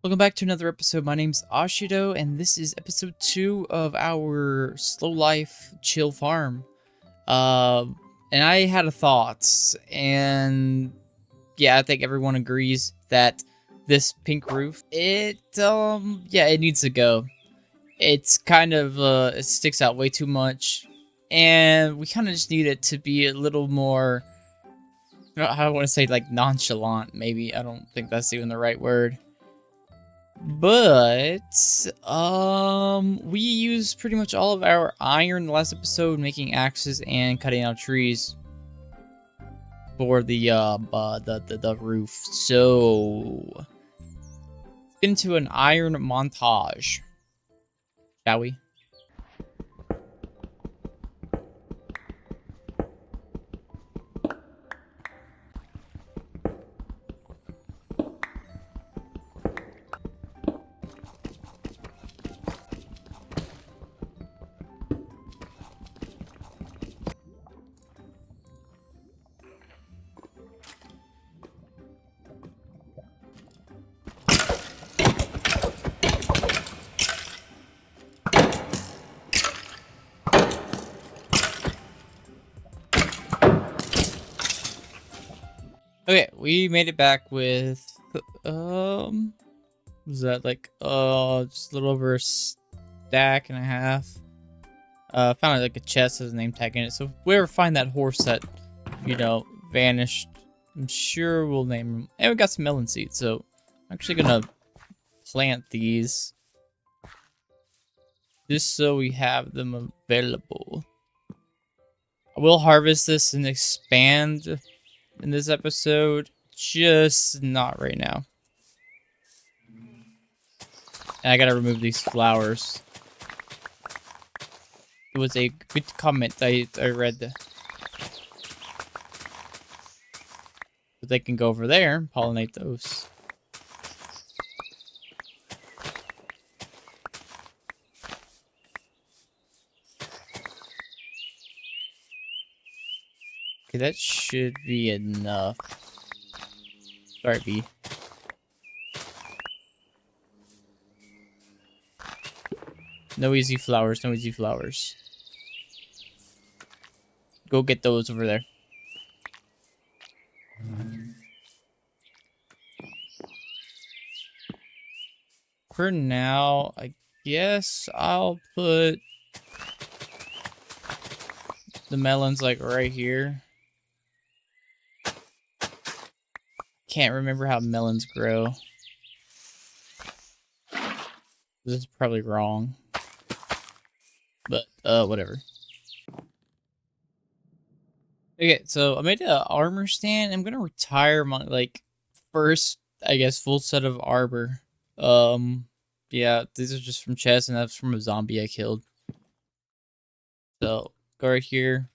Welcome back to another episode. My name's Ashido, and this is episode 2 of our slow life chill farm. And I had a thought, and yeah, I think everyone agrees that this pink roof, it needs to go. It's kind of, it sticks out way too much, and we kind of just need it to be a little more, I want to say like nonchalant, maybe. I don't think that's even the right word. But we used pretty much all of our iron in the last episode, making axes and cutting out trees for the roof. So let's get into an iron montage, shall we? Okay, we made it back with was that like just a little over a stack and a half. Found like a chest with a name tag in it. So if we ever find that horse that, vanished, I'm sure we'll name him. And we got some melon seeds, so I'm actually gonna plant these just so we have them available. I will harvest this and expand in this episode, just not right now. And I gotta remove these flowers. It was a good comment I read. But they can go over there and pollinate those. Okay, that should be enough. Sorry, bee. No easy flowers, no easy flowers. Go get those over there. For now, I guess I'll put the melons like right here. Can't remember how melons grow. This is probably wrong. But, whatever. Okay, so I made an armor stand. I'm gonna retire my, first, I guess, full set of armor. Yeah, these are just from chests, and that's from a zombie I killed. So, go right here.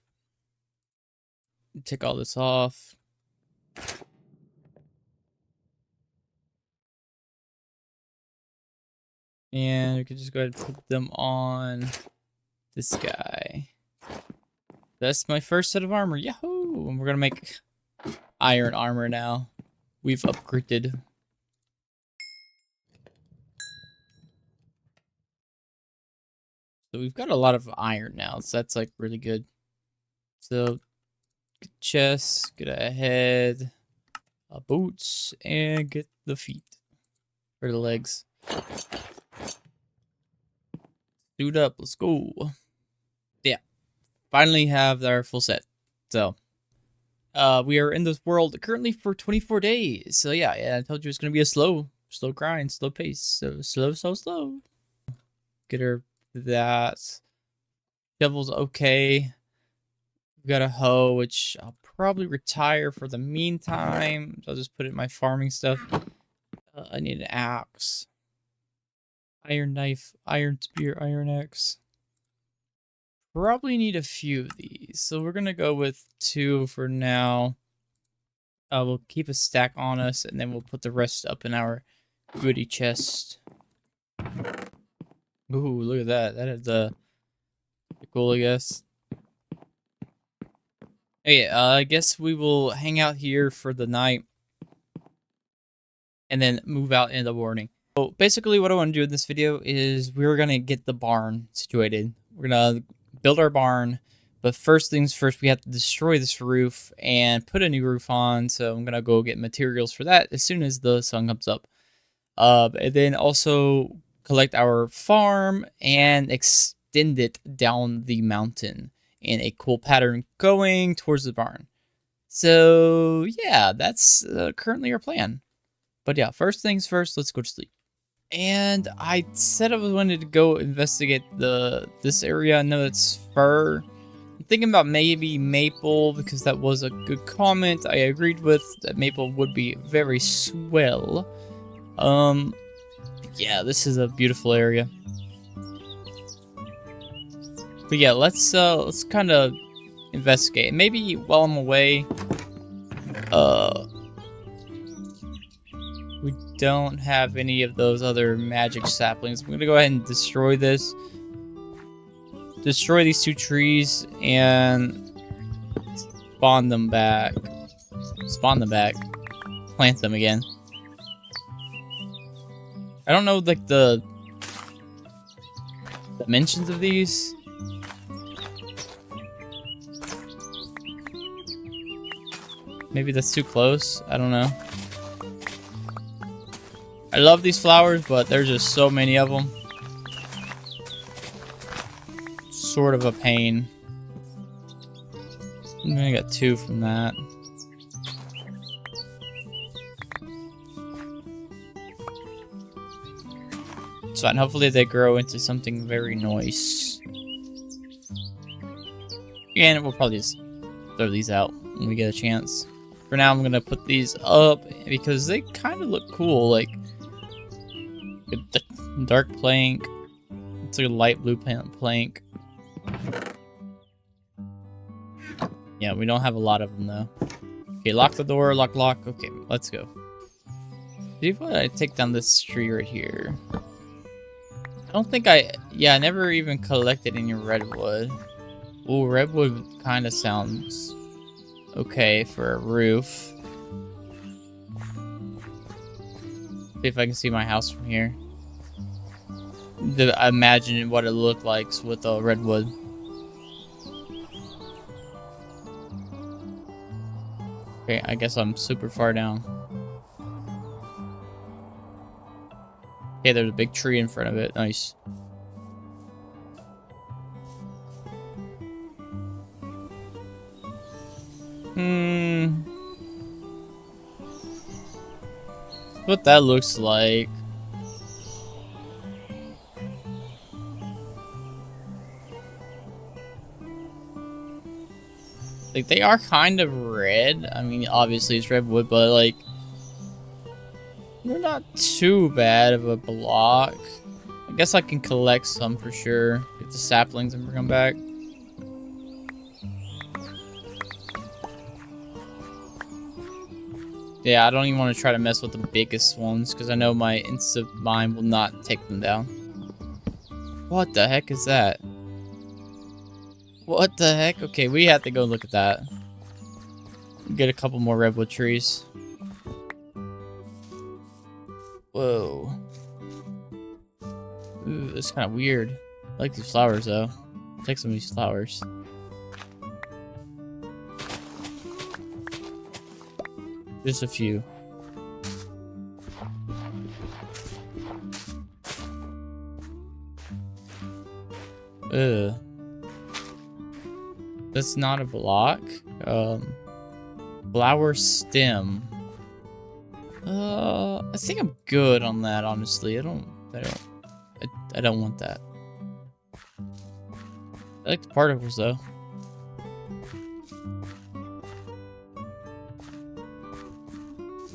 Take all this off. And we can just go ahead and put them on this guy. That's my first set of armor. Yahoo! And we're gonna make iron armor now. We've upgraded. So we've got a lot of iron now, so that's like really good. So get chest, get a head, boots, and get the feet. Or the legs. Suit up, let's go. Yeah. Finally have our full set. So we are in this world currently for 24 days. So yeah, I told you it's gonna be a slow grind, slow pace. So slow. Get her that. Shovel's okay. We've got a hoe, which I'll probably retire for the meantime. So I'll just put it in my farming stuff. I need an axe. Iron knife, iron spear, iron axe. Probably need a few of these. So we're gonna go with 2 for now. We'll keep a stack on us, and then we'll put the rest up in our goodie chest. Ooh, look at that. That is cool, I guess. Okay, I guess we will hang out here for the night. And then move out in the morning. So basically what I want to do in this video is we're going to get the barn situated. We're going to build our barn, but first things first, we have to destroy this roof and put a new roof on. So I'm going to go get materials for that as soon as the sun comes up. And then also collect our farm and extend it down the mountain in a cool pattern going towards the barn. So yeah, that's currently our plan. But yeah, first things first, let's go to sleep. And I said I wanted to go investigate this area. I know it's fir. I'm thinking about maybe maple because that was a good comment. I agreed with that maple would be very swell. Yeah, this is a beautiful area. But yeah, let's kind of investigate. Maybe while I'm away, we don't have any of those other magic saplings. I'm gonna go ahead and destroy this. Destroy these 2 trees and spawn them back. Spawn them back. Plant them again. I don't know, like, the dimensions of these. Maybe that's too close. I don't know. I love these flowers, but there's just so many of them. Sort of a pain. I got 2 from that. So, and hopefully they grow into something very nice. And we'll probably just throw these out when we get a chance. For now, I'm gonna put these up because they kind of look cool. Like the dark plank. It's like a light blue plank. Yeah, we don't have a lot of them though. Okay, lock the door. Lock. Okay, let's go. See if I take down this tree right here. I don't think I never even collected any redwood. Ooh, redwood kind of sounds okay for a roof. See if I can see my house from here. Imagine what it looked like with a redwood. Okay, I guess I'm super far down. Okay, there's a big tree in front of it. Nice. What that looks like. Like, they are kind of red. I mean, obviously it's redwood, but like, they're not too bad of a block. I guess I can collect some for sure. Get the saplings and bring them back. Yeah, I don't even want to try to mess with the biggest ones because I know my instant mine will not take them down. What the heck is that? What the heck? Okay, we have to go look at that. Get a couple more redwood trees. Whoa. Ooh, that's kind of weird. I like these flowers though. Take some of these flowers. Just a few. Ugh. That's not a block. Flower stem. I think I'm good on that, honestly. I don't want that. I like the particles though.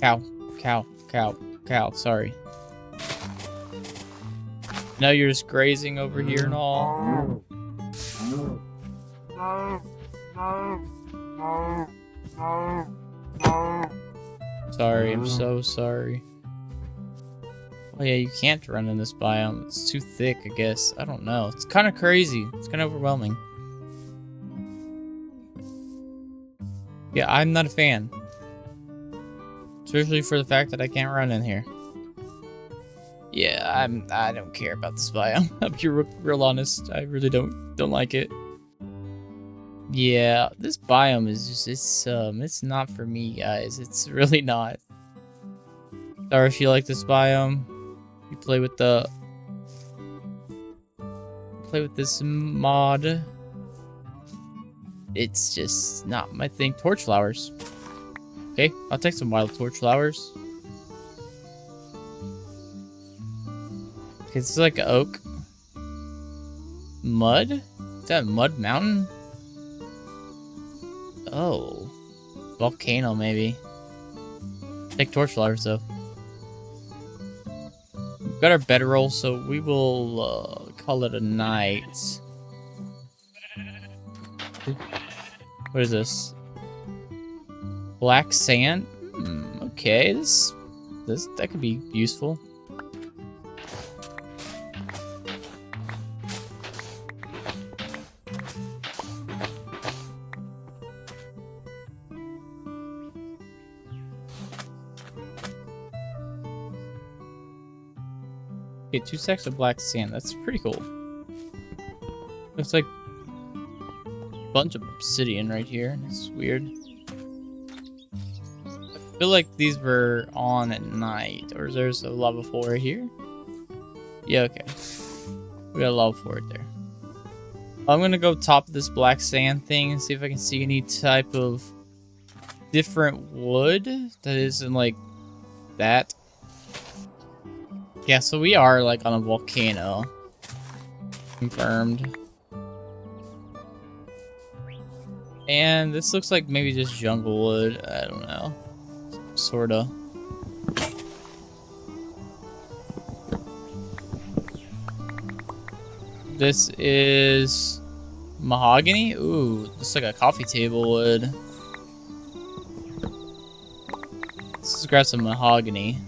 Cow. Sorry. No, you're just grazing over here and all. Sorry, I'm so sorry. Oh yeah, you can't run in this biome. It's too thick, I guess. I don't know. It's kind of crazy. It's kind of overwhelming. Yeah, I'm not a fan. Especially for the fact that I can't run in here. Yeah, I don't care about this biome. I'll be real honest. I really don't like it. Yeah, this biome is just it's not for me, guys. It's really not. Sorry if you like this biome. You play with this mod. It's just not my thing. Torch flowers. Okay, I'll take some wild torch flowers. Okay, this is like oak. Mud? Is that Mud Mountain? Oh. Volcano, maybe. Take torch flowers, though. We've got our bedroll, so we will call it a night. What is this? Black sand? Okay, that could be useful. Okay, 2 stacks of black sand. That's pretty cool. Looks like a bunch of obsidian right here. It's weird. I feel like these were on at night. Or there's a lava pool right here? Yeah, okay. We got a lava pool right there. I'm gonna go top of this black sand thing and see if I can see any type of different wood that isn't like that. Yeah, so we are like on a volcano. Confirmed. And this looks like maybe just jungle wood. I don't know. Sorta. This is mahogany. Ooh, looks like a coffee table wood. Let's grab some mahogany.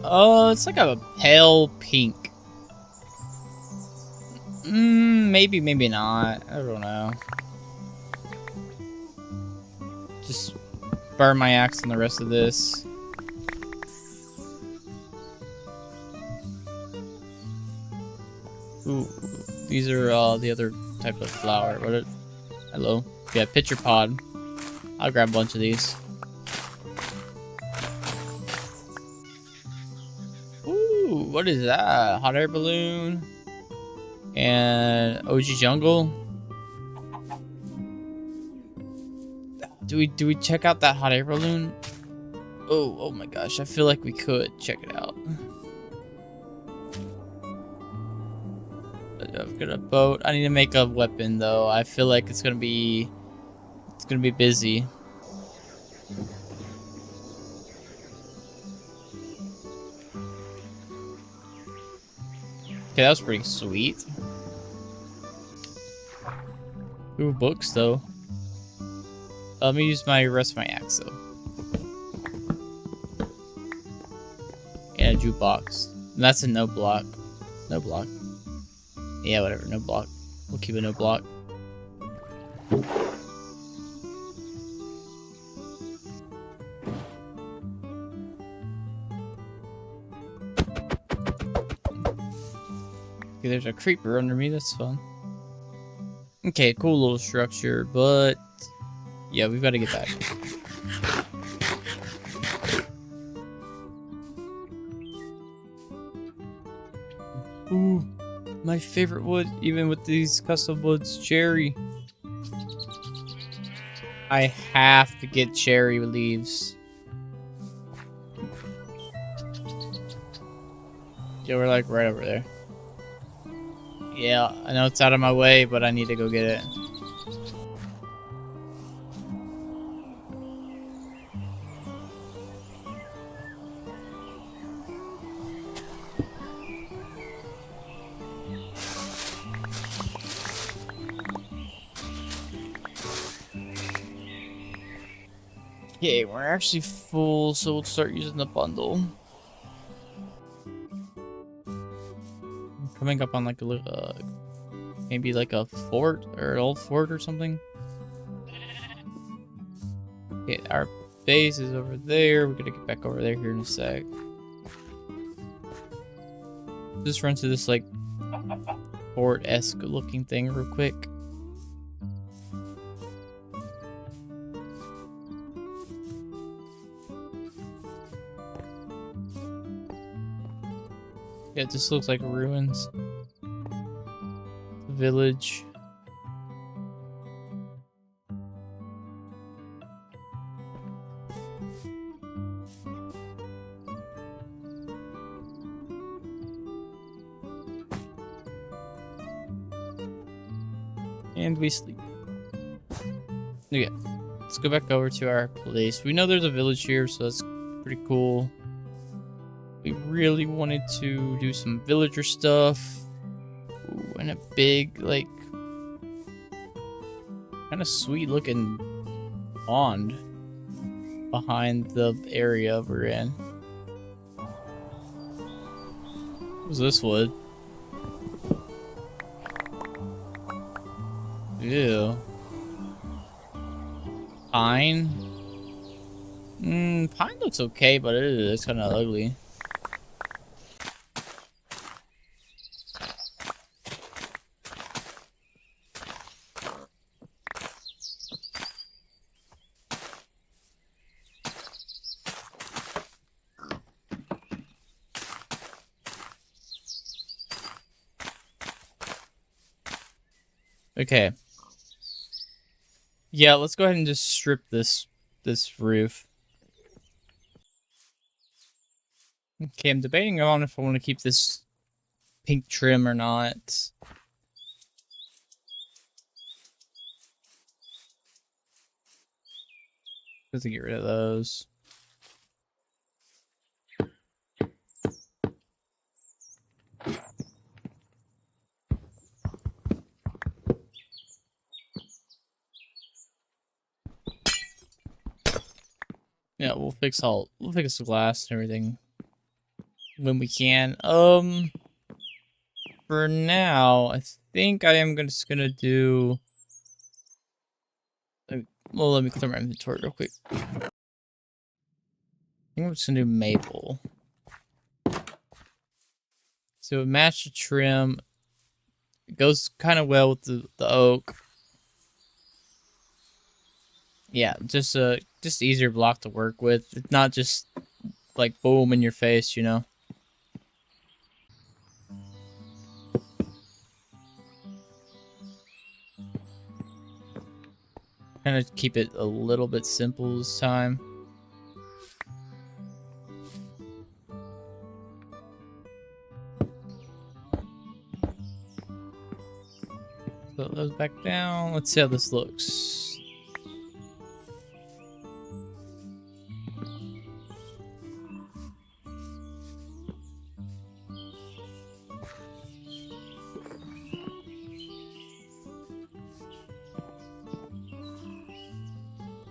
Oh, it's like a pale pink. Maybe, maybe not. I don't know. Just burn my axe on the rest of this. Ooh, these are the other type of flower. Hello. Yeah, pitcher pod. I'll grab a bunch of these. Ooh, what is that? Hot air balloon. And OG jungle. Do we check out that hot air balloon? Oh my gosh, I feel like we could check it out. I've got a boat. I need to make a weapon though. I feel like it's gonna be busy. Okay, that was pretty sweet. Ooh, books though. Let me use my rest of my axe though. And a jukebox. And that's a no block. No block. Yeah, whatever. No block. We'll keep it no block. Okay, there's a creeper under me. That's fun. Okay, cool little structure, but yeah, we've got to get back. Ooh, my favorite wood, even with these custom woods, cherry. I have to get cherry leaves. Yeah, we're like right over there. Yeah, I know it's out of my way, but I need to go get it. Okay, we're actually full, so we'll start using the bundle. I'm coming up on like a maybe like a fort or an old fort or something. Okay, our base is over there. We're gonna get back over there here in a sec. Just run to this like fort-esque looking thing real quick. Yeah, it just looks like ruins. Village. And we sleep. Okay, let's go back over to our place. We know there's a village here, so that's pretty cool. We really wanted to do some villager stuff. Ooh, and a big, like, kind of sweet looking pond behind the area we're in. What's this wood? Ew. Pine? Pine looks okay, but it's kind of ugly. Okay. Yeah, let's go ahead and just strip this roof. Okay, I'm debating on if I want to keep this pink trim or not. Let's get rid of those. Yeah, we'll fix the glass and everything when we can. For now, I think I am just gonna do. Well, let me clear my inventory real quick. I think I'm just gonna do maple. So match the trim. It goes kind of well with the oak. Yeah, just easier block to work with. It's not just like boom in your face, you know. Kind of keep it a little bit simple this time. Put those back down. Let's see how this looks.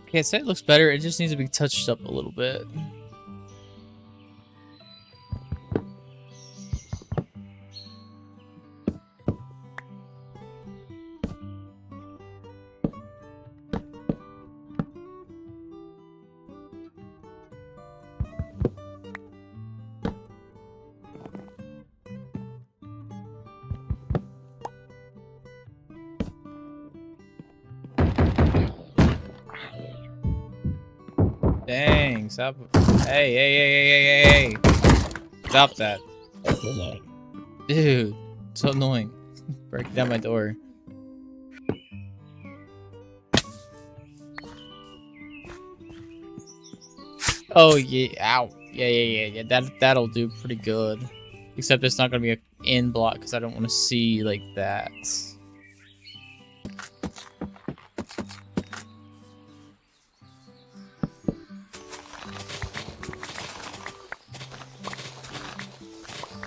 Okay, I'd say it looks better. It just needs to be touched up a little bit. Dang, stop. Hey. Stop that. Dude, so annoying. Breaking down my door. Oh, yeah. Ow. Yeah. That'll do pretty good. Except it's not going to be an in block because I don't want to see like that.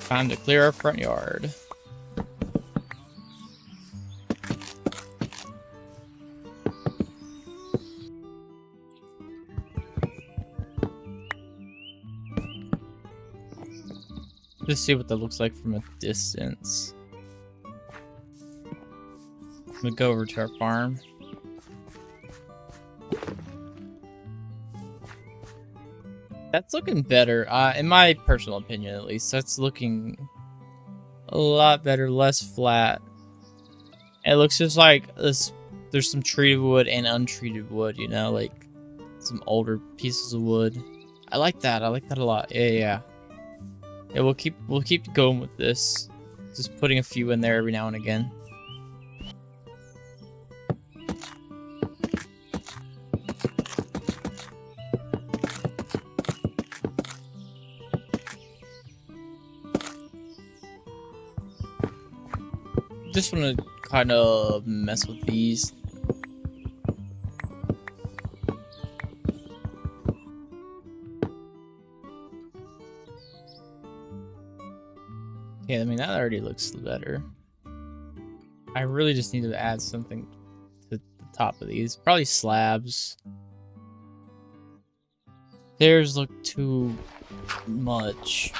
Time to clear our front yard. Just see what that looks like from a distance. I'm gonna go over to our farm. That's looking better, in my personal opinion at least. That's looking a lot better, less flat. It looks just like this. There's some treated wood and untreated wood, you know, like some older pieces of wood. I like that. I like that a lot. Yeah. Yeah, we'll keep going with this. Just putting a few in there every now and again. Just want to kind of mess with these. Yeah, I mean, that already looks better. I really just need to add something to the top of these. Probably slabs. Stairs look too much.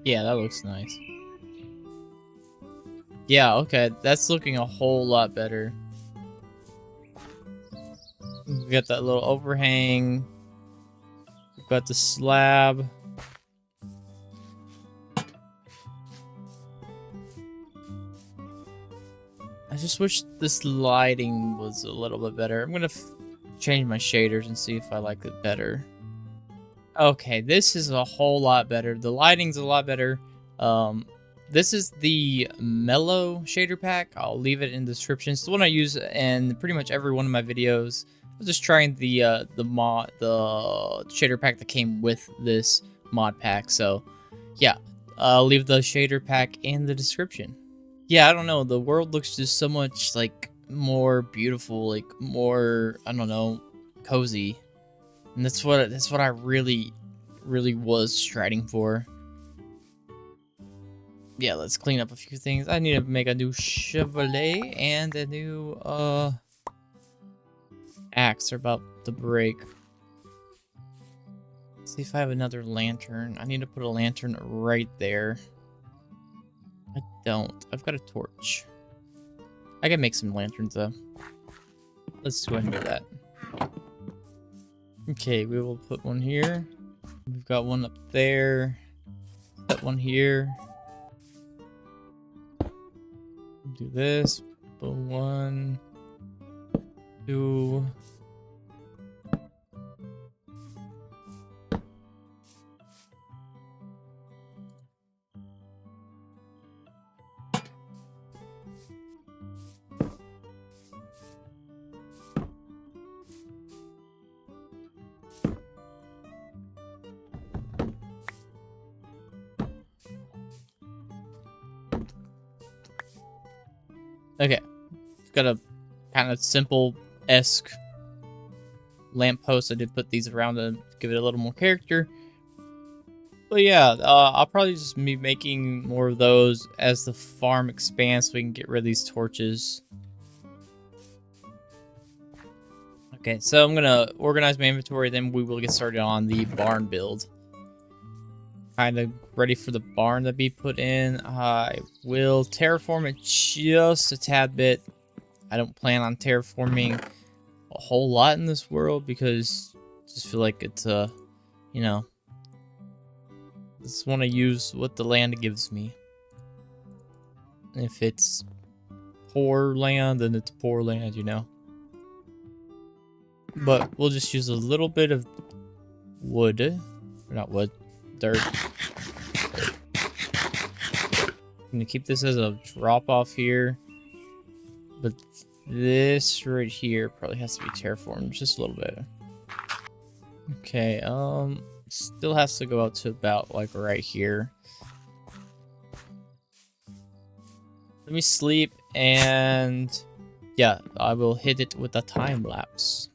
Yeah, that looks nice. Yeah, okay, that's looking a whole lot better. We got that little overhang. We've got the slab. I just wish this lighting was a little bit better. I'm gonna change my shaders and see if I like it better. Okay, this is a whole lot better. The lighting's a lot better. This is the Mellow shader pack. I'll leave it in the description. It's the one I use in pretty much every one of my videos. I was just trying the shader pack that came with this mod pack. So, yeah, I'll leave the shader pack in the description. Yeah, I don't know. The world looks just so much like more beautiful, like more, I don't know, cozy. And that's what I really was striding for. Yeah, let's clean up a few things. I need to make a new Chevrolet and a new axe are about to break. Let's see if I have another lantern. I need to put a lantern right there. I don't. I've got a torch. I can make some lanterns though. Let's go ahead and do that. Okay, we will put one here. We've got one up there. Put one here. Do this. Put 1, 2. Okay, it's got a kind of simple-esque lamppost. I did put these around to give it a little more character. But yeah, I'll probably just be making more of those as the farm expands so we can get rid of these torches. Okay, so I'm gonna organize my inventory, then we will get started on the barn build. Kind of ready for the barn to be put in. I will terraform it just a tad bit. I don't plan on terraforming a whole lot in this world because I just feel like it's you know, just want to use what the land gives me. If it's poor land, then it's poor land, you know. But we'll just use a little bit of wood, or not wood, dirt. I'm gonna keep this as a drop off here, but this right here probably has to be terraformed just a little bit. Okay, still has to go out to about like right here. Let me sleep, and yeah, I will hit it with a time lapse.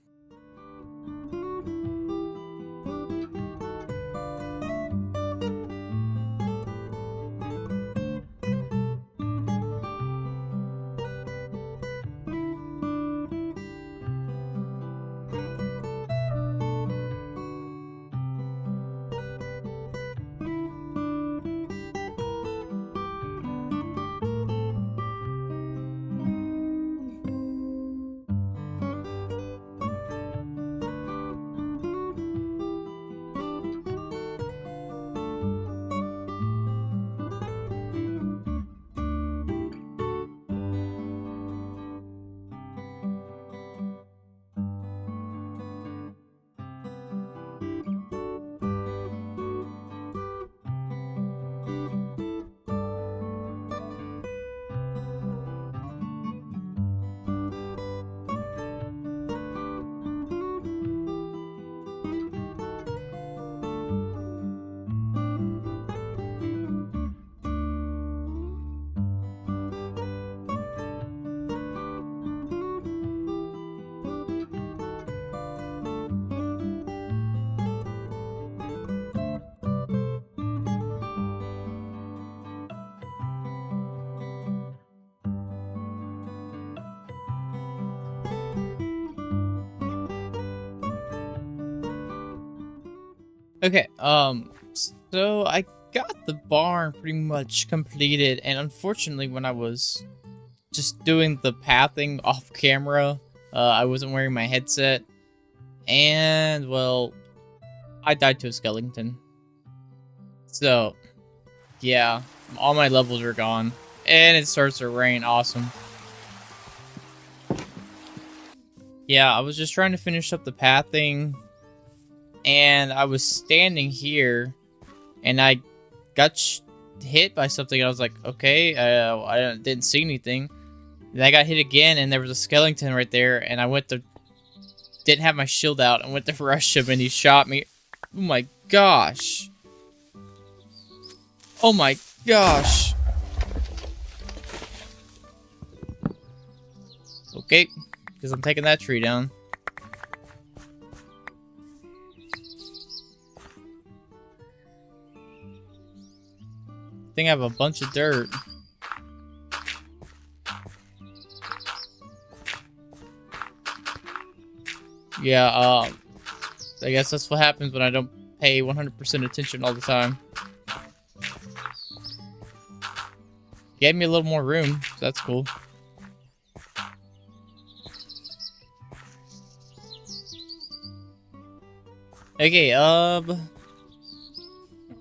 Okay, so I got the barn pretty much completed, and unfortunately, when I was just doing the pathing off camera, I wasn't wearing my headset, and well, I died to a skeleton. So, yeah, all my levels are gone, and it starts to rain. Awesome. Yeah, I was just trying to finish up the pathing, and I was standing here, and I got hit by something. I was like, okay, I didn't see anything. Then I got hit again, and there was a skeleton right there, and I didn't have my shield out, and went to rush him, and he shot me. Oh my gosh. Oh my gosh. Okay, because I'm taking that tree down. I think I have a bunch of dirt. Yeah, I guess that's what happens when I don't pay 100% attention all the time. Gave me a little more room, so that's cool. Okay, I don't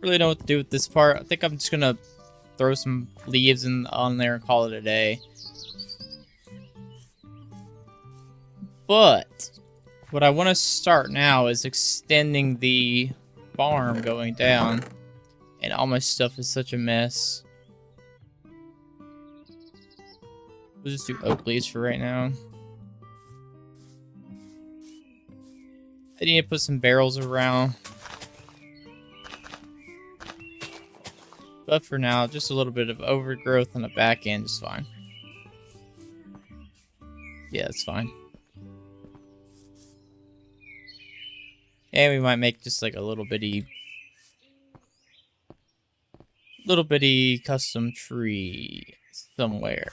really know what to do with this part. I think I'm just gonna throw some leaves on there and call it a day. But what I want to start now is extending the farm going down, and all my stuff is such a mess. We'll just do oak leaves for right now. I need to put some barrels around. But for now, just a little bit of overgrowth on the back end is fine. Yeah, it's fine. And we might make just like a little bitty custom tree somewhere.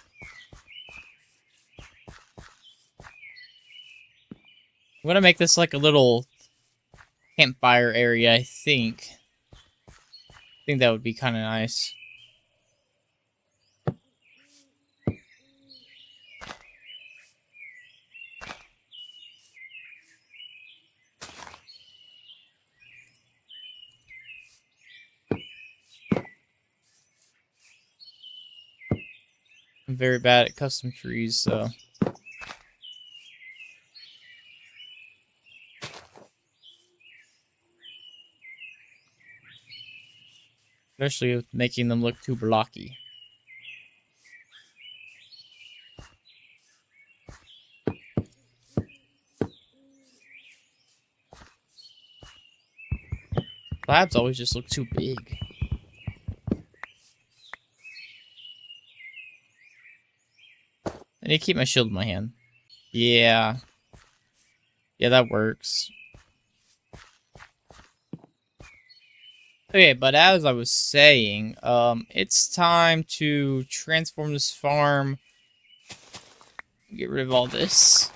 I'm gonna make this like a little campfire area, I think. I think that would be kind of nice. I'm very bad at custom trees, so... Especially with making them look too blocky. Slabs always just look too big. I need to keep my shield in my hand. Yeah. Yeah, that works. Okay, but as I was saying, it's time to transform this farm. Get rid of all this.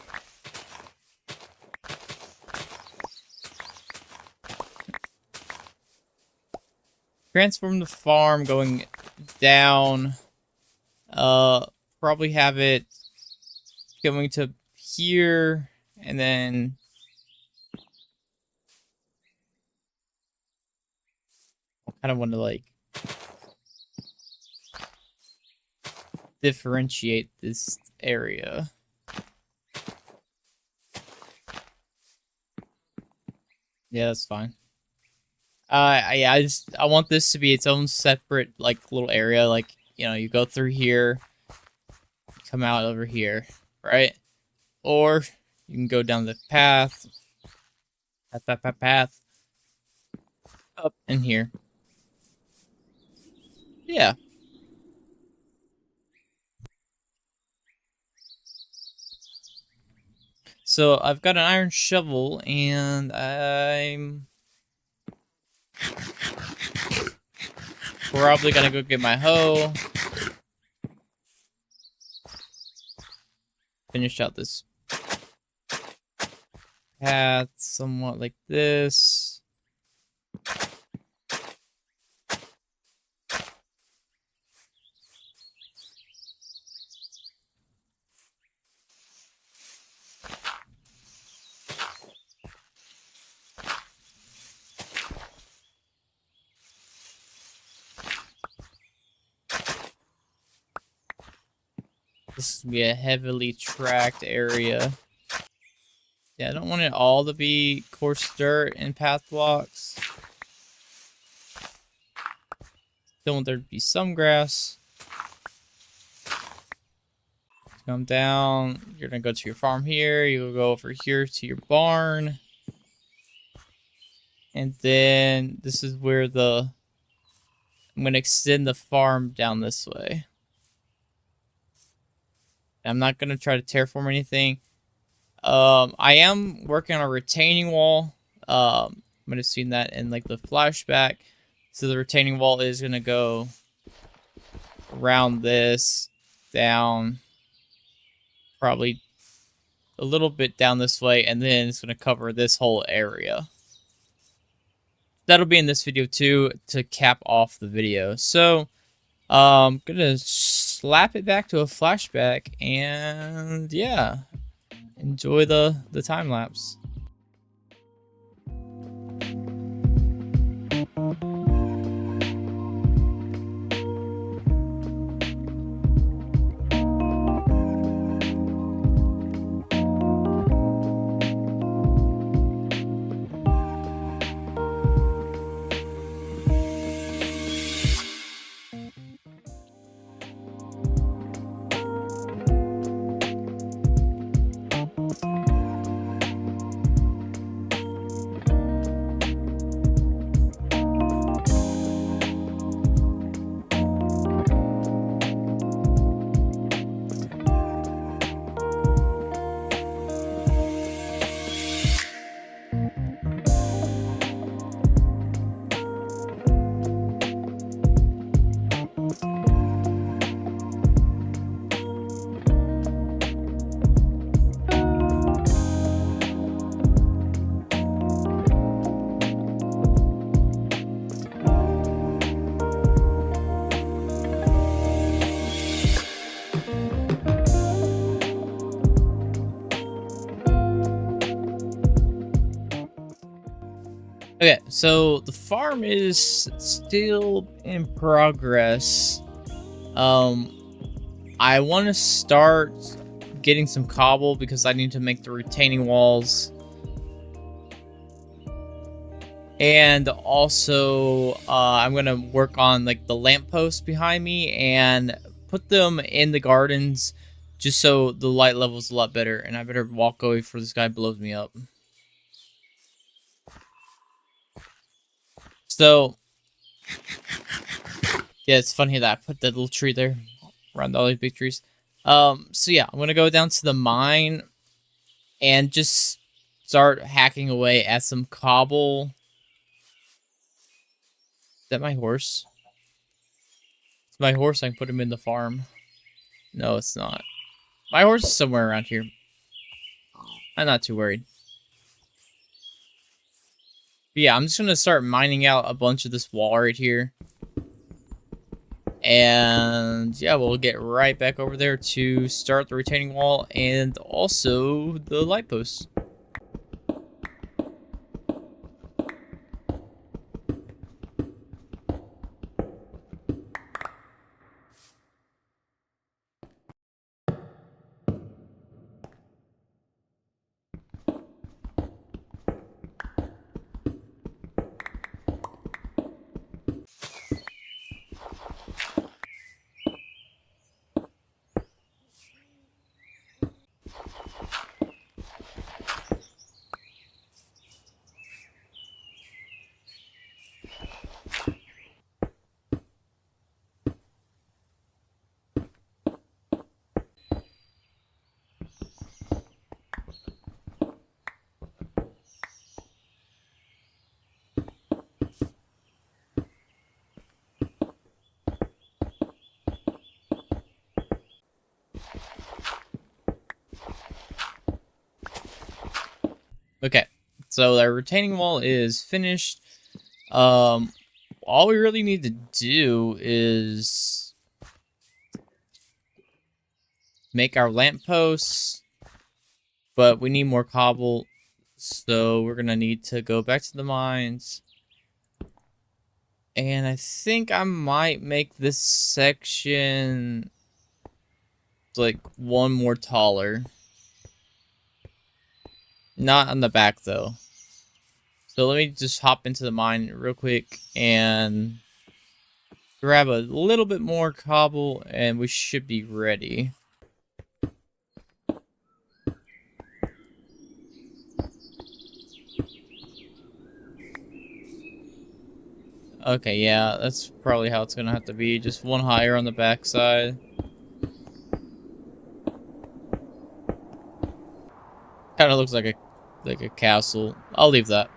Transform the farm going down. Probably have it going to here, and then I kind of want to like differentiate this area. Yeah, that's fine. Yeah, I want this to be its own separate like little area. Like, you know, you go through here, come out over here, right? Or you can go down the path, path, up in here. Yeah. So I've got an iron shovel, and I'm probably gonna go get my hoe. Finish out this path somewhat like this. This is gonna be a heavily tracked area. Yeah, I don't want it all to be coarse dirt and path blocks. Still want there to be some grass. Come down. You're gonna go to your farm here. You'll go over here to your barn. And then this is where I'm gonna extend the farm down this way. I'm not gonna try to terraform anything. I am working on a retaining wall. I might have seen that in like the flashback. So the retaining wall is gonna go around this, down, probably a little bit down this way, and then it's gonna cover this whole area. That'll be in this video too to cap off the video. So I'm gonna slap it back to a flashback, and yeah, enjoy the time lapse. Okay, so the farm is still in progress. I want to start getting some cobble because I need to make the retaining walls. And also, I'm going to work on like the lampposts behind me and put them in the gardens just so the light level is a lot better. And I better walk away before this guy blows me up. So, yeah, it's funny that I put that little tree there around all these big trees. So yeah, I'm gonna go down to the mine and just start hacking away at some cobble. Is that my horse? It's my horse. I can put him in the farm. No, it's not. My horse is somewhere around here. I'm not too worried. But yeah, I'm just gonna start mining out a bunch of this wall right here. And yeah, we'll get right back over there to start the retaining wall and also the light posts. Okay, so our retaining wall is finished. All we really need to do is make our lampposts, but we need more cobble, so we're gonna need to go back to the mines. And I think I might make this section like one more taller. Not on the back though. So let me just hop into the mine real quick and grab a little bit more cobble and we should be ready. Okay, yeah, that's probably how it's gonna have to be. Just one higher on the backside. Kind of looks like a castle. I'll leave that.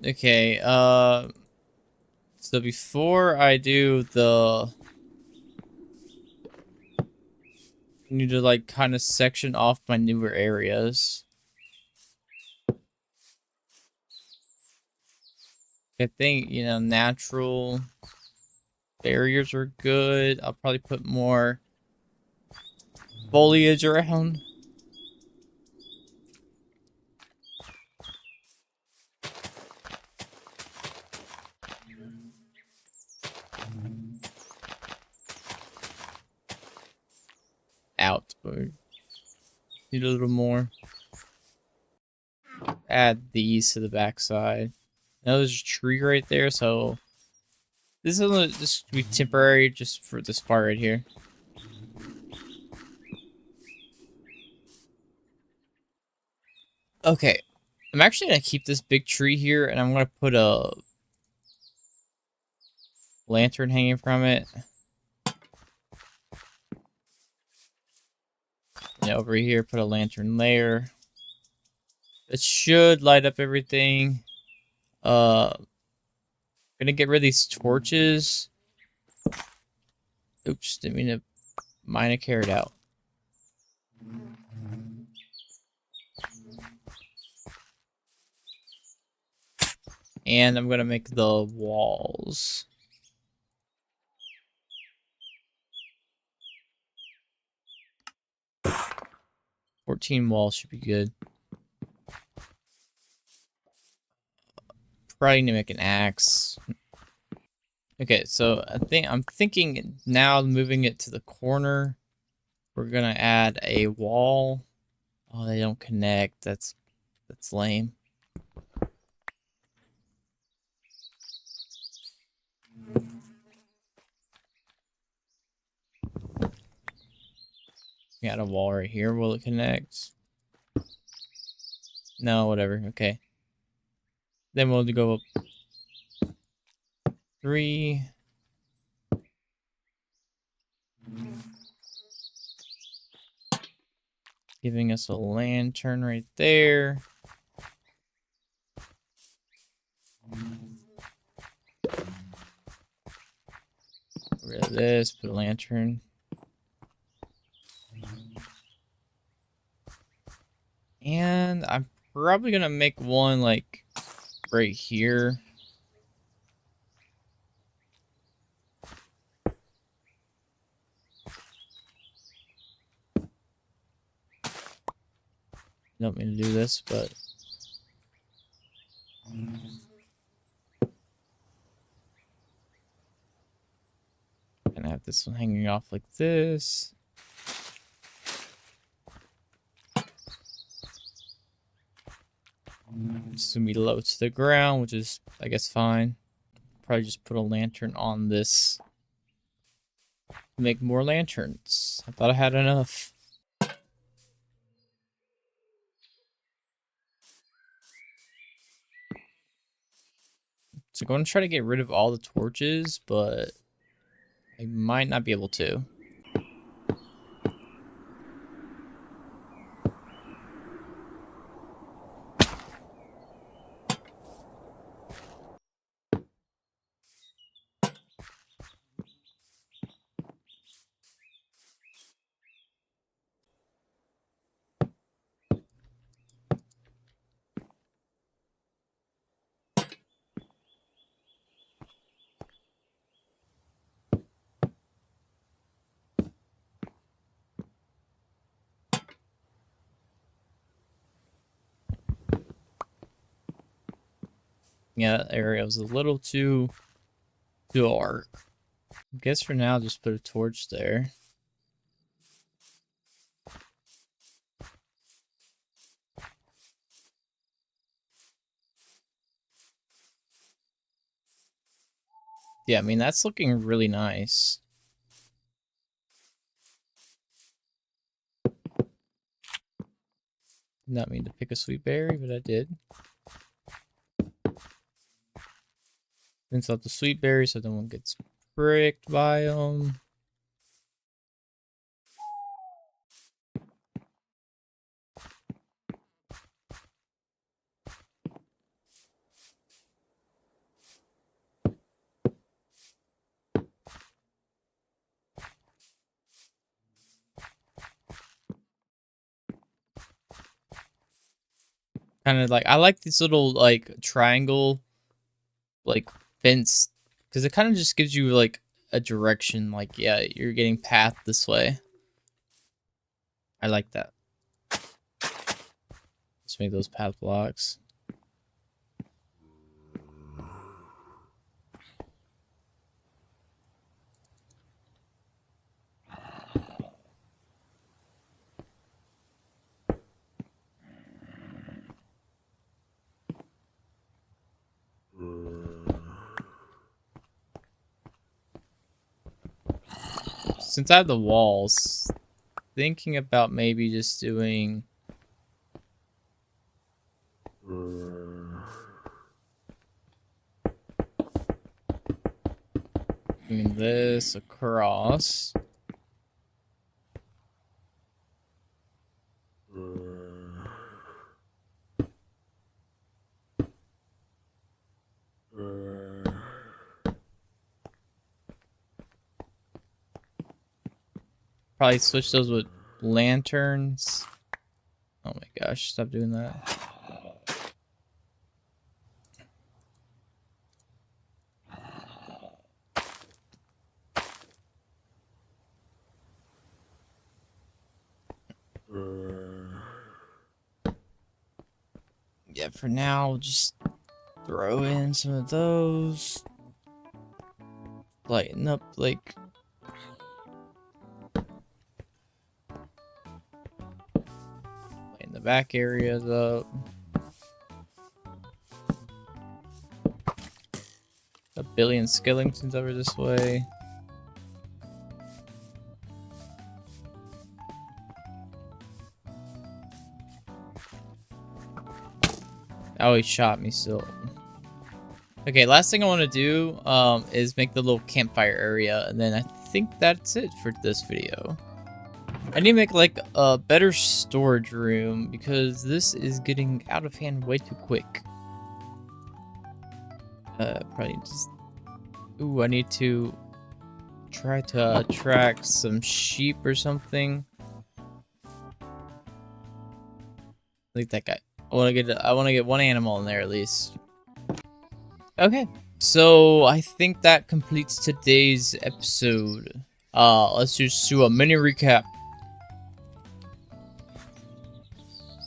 Okay, so before I do I need to like kind of section off my newer areas. I think, you know, natural barriers are good. I'll probably put more foliage around. Out, but need a little more. Add these to the backside. Now there's a tree right there, so this is just be temporary, just for this part right here. Okay, I'm actually gonna keep this big tree here, and I'm gonna put a lantern hanging from it. And over here, put a lantern there. It should light up everything. Gonna get rid of these torches. Oops, didn't mean to mine a carrot out. And I'm gonna make the walls. 14 walls should be good. Probably need to make an axe. Okay, so I'm thinking now moving it to the corner. We're gonna add a wall. Oh, they don't connect. That's lame. We got a wall right here. Will it connect? No, whatever. Okay. Then we'll go up 3. Giving us a lantern right there. Get rid of this, put a lantern. And I'm probably gonna make one like right here. Don't mean to do this, but gonna have this one hanging off like this. It's gonna be low to the ground, which is, I guess, fine. Probably just put a lantern on this. Make more lanterns. I thought I had enough. So I'm going to try to get rid of all the torches, but I might not be able to. Yeah, that area was a little too dark. I guess for now, just put a torch there. Yeah, I mean, that's looking really nice. Did not mean to pick a sweet berry, but I did. Rinse out the sweet berry so no one gets pricked by them. Kind of like, I like this little like triangle like fence because it kind of just gives you like a direction. Like, yeah, you're getting path this way. I like that. Let's make those path blocks. Since I have the walls, thinking about maybe just doing this across. Probably switch those with lanterns. Oh my gosh, stop doing that. Yeah, for now, just throw in some of those. Lighten up, like... lighten the back areas up. A billion skeletons over this way. Oh, he shot me still. Okay, last thing I want to do is make the little campfire area, and then I think that's it for this video. I need to make like a better storage room because this is getting out of hand way too quick. Probably just... Ooh, I need to try to attract some sheep or something. Like that guy. I want to get one animal in there at least. Okay, so I think that completes today's episode. Let's just do a mini recap.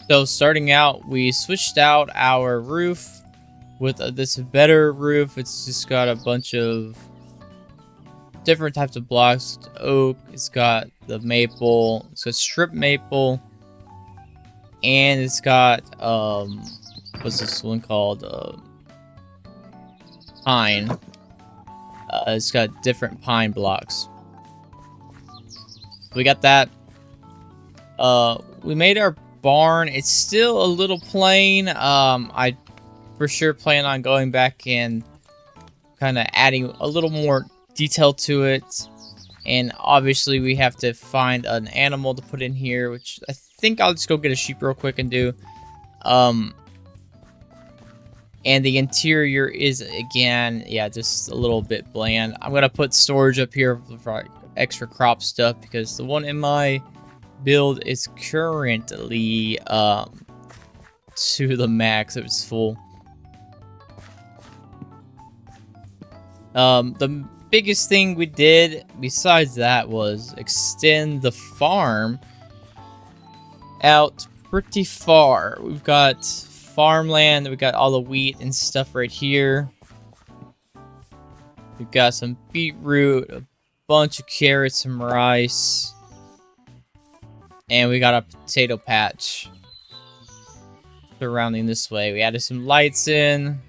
So starting out, we switched out our roof with this better roof. It's just got a bunch of different types of blocks. It's oak, it's got the maple, it's got strip maple, and it's got what's this one called? Pine. It's got different pine blocks. We got that. We made our barn. It's still a little plain. I for sure plan on going back and kind of adding a little more detail to it. And obviously we have to find an animal to put in here, which I think I'll just go get a sheep real quick and do. And the interior is, again, yeah, just a little bit bland. I'm going to put storage up here for extra crop stuff because the one in my build is currently to the max. It's full. The biggest thing we did besides that was extend the farm out pretty far. We've got farmland, we got all the wheat and stuff right here. We've got some beetroot, a bunch of carrots, some rice, and we got a potato patch surrounding this way. We added some lights in.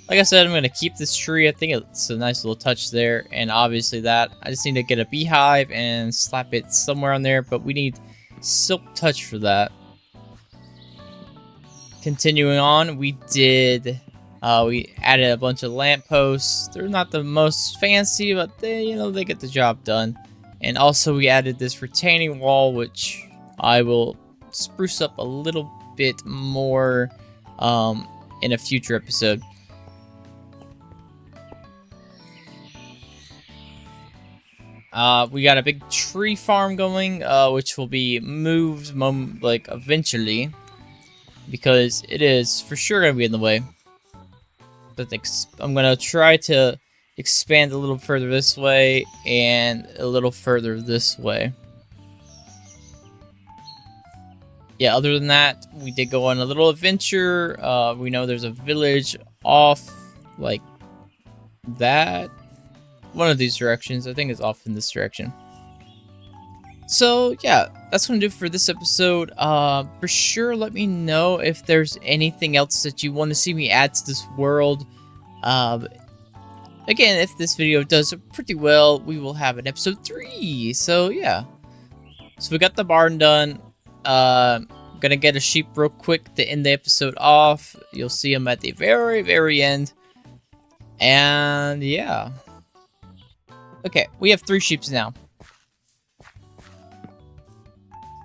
Like I said, I'm going to keep this tree. I think it's a nice little touch there. And obviously that, I just need to get a beehive and slap it somewhere on there. But we need silk touch for that. Continuing on, we added a bunch of lampposts. They're not the most fancy, but they get the job done. And also we added this retaining wall, which I will spruce up a little bit more in a future episode. We got a big tree farm going, which will be moved eventually, because it is for sure gonna be in the way. But I'm gonna try to expand a little further this way and a little further this way. Yeah, other than that, we did go on a little adventure. We know there's a village off like that. One of these directions. I think it's off in this direction. So, yeah, that's going to do it for this episode. For sure, let me know if there's anything else that you want to see me add to this world. Again, if this video does pretty well, we will have an episode 3. So, yeah. So, we got the barn done. Gonna get a sheep real quick to end the episode off. You'll see them at the very, very end. And, yeah. Okay, we have 3 sheeps now.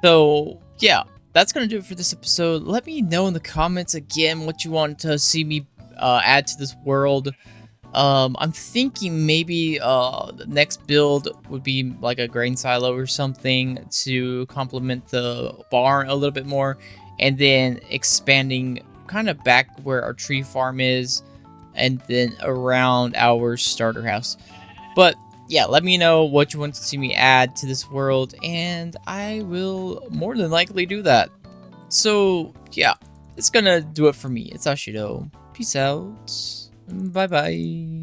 So, yeah, that's going to do it for this episode. Let me know in the comments again what you want to see me add to this world. I'm thinking maybe the next build would be like a grain silo or something to complement the barn a little bit more. And then expanding kind of back where our tree farm is and then around our starter house. But yeah, let me know what you want to see me add to this world, and I will more than likely do that. So, yeah, it's gonna do it for me. It's Ashido. Peace out. Bye-bye.